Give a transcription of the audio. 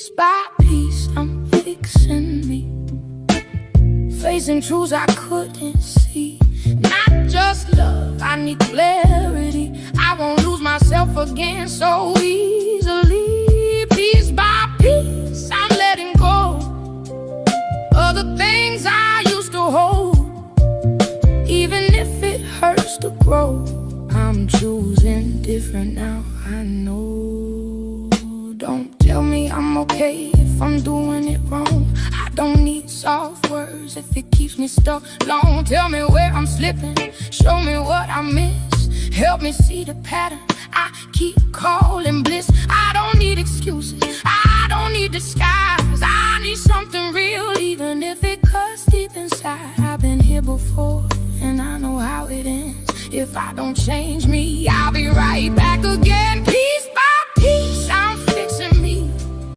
Piece by piece, I'm fixing me, facing truths I couldn't see. Not just love, I need clarity. I won't lose myself again so easily. Piece by piece, I'm letting go of the things I used to hold. Even if it hurts to grow, I'm choosing different now, I know. Don't tell me I'm okay if I'm doing it wrong. I don't need soft words if it keeps me stuck long. Tell me where I'm slipping, show me what I miss. Help me see the pattern I keep calling bliss. I don't need excuses, I don't need disguise. I need something real, even if it cuts deep inside. I've been here before, and I know how it ends. If I don't change me, I'll be right back again. Peace.